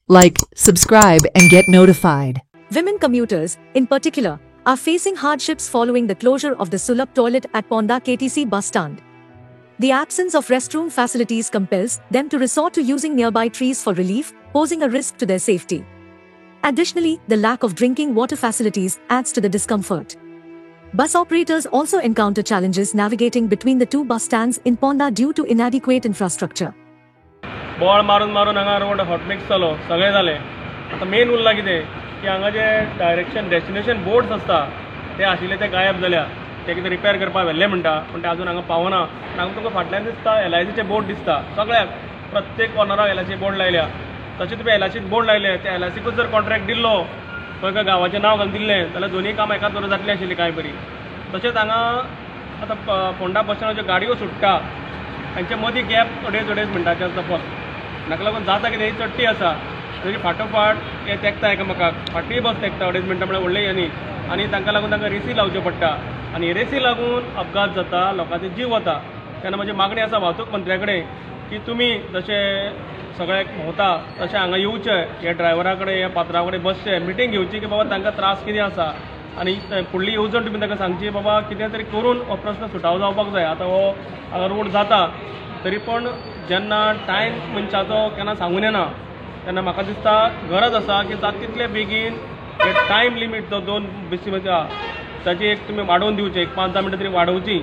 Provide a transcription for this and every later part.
Like, subscribe and get notified. Women commuters, in particular, are facing hardships following the closure of the Sulabh toilet at Ponda KTC bus stand. The absence of restroom facilities compels them to resort to using nearby trees for relief, posing a risk to their safety. Additionally, the lack of drinking water facilities adds to the discomfort. Bus operators also encounter challenges navigating between the two bus stands in Ponda due to inadequate infrastructure. बॉल मारून मारून हांगा road hot mix जालो सगळें जालें आतां main उरलां कितें की हांगा जे डायरेक्शन डेस्टिनेशन बोर्ड्स आसता ते आशिल्ले ते गायब जाल्या ते कितें रिपेर करपाक व्हेल्ले म्हणटा पूण ते आजून हांगा पावना हांगा तुमकां फाटल्यान दिसता LICचे बोर्ड दिसता सगळ्याक प्रत्येक कॉर्नराक LIC बोर्ड लायल्या तशें तुवें LICक बोर्ड लायले ते LICकूच जर कॉन्ट्रॅक्ट दिल्लो खंय गांवाचें नांव घालून दिल्लें जाल्यार दोनूय काम एकाच बरोबर जातलीं आशिल्लीं कांय बरी तशेंच हांगा आतां फोंडा बस स्टँडाच्यो गाडयो सुट्टा तांचे मदीं गॅप अडेज अडेज मिनटांचे आसता फक्त नाका लागून जाता कितें ही चट्टी आसा तरी फाटोफाट हे तेंकता एकामेकाक फाटलीय बस तेंकता अडेज मिनटां म्हळ्यार व्हडले न्ही आनी तांकां लागून तांकां रेसी लावच्यो पडटा आनी रेसी लागून अपघात जाता लोकांचे जीव वता तेन्ना म्हजी मागणी आसा वाहतूक मंत्र्या कडेन की तुमी जशें सगळ्याक भोंवता तशें हांगा येवचें हे ड्रायव्हरा कडेन हे पात्रा कडेन बसचें मिटींग घेवची की बाबा तांकां त्रास कितें आसा आनी फुडली येवजण तुमी तांकां सांगची बाबा कितें तरी करून हो प्रस्न सुटावो जावपाक जाय आतां हो हांगा रोड जाता तरी पण जेन्ना टायम मनशाचो केन्ना सांगून येना तेन्ना म्हाका दिसता गरज आसा की जाता तितले बेगीन हे टायम लिमीट जो 2 BC ताची एक तुमी वाडोवन दिवचें एक 5-10 मिनटां तरी वाडोवची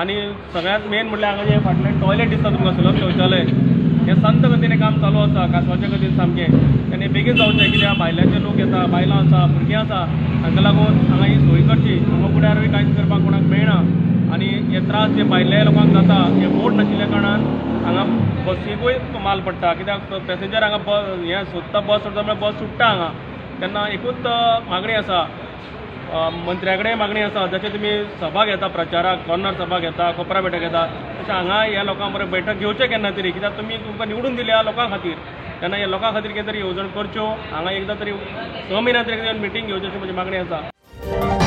आनी सगळ्यांत मेन म्हणल्यार हांगा जे फाटल्यान टॉयलेट दिसता तुमकां सुलभ शौचालय हें संत गतीन काम चालू आसा कासवाच्या गतीन सामकें तेन्ना बेगीन जावचें कित्याक भायल्याचे लोक येता बायलां आसा भुरगीं आसा हांका लागून हांगा ही सोय करची हांगा फुड्यारूय कांयच करपाक कोणाक मेळना आनी हे त्रास जे भायल्या लोकांक जाता हे बोर्ड नाशिल्ल्या कारणान हांगा बसीकूय माल पडटा कित्याक पॅसेंजर हांगा हें सोदता बस सोदता म्हळ्यार बस सुट्टा हांगा तेन्ना एकूच मागणी आसा मंत्र्या कडेन मागणी आसा जशें तुमी सभा घेता प्रचाराक कॉर्नर सभा घेता कोपरा बैठक घेता तशें हांगा ह्या लोकां बरोबर बैठक घेवचें केन्ना तरी कित्याक तुमकां निवडून दिल्या लोकां खातीर तेन्ना ह्या लोकां खातीर कितें तरी येवजण करच्यो हांगा एकदां तरी 6 म्हयन्यां तरी मिटींग घेवची अशी म्हजी मागणी आसा.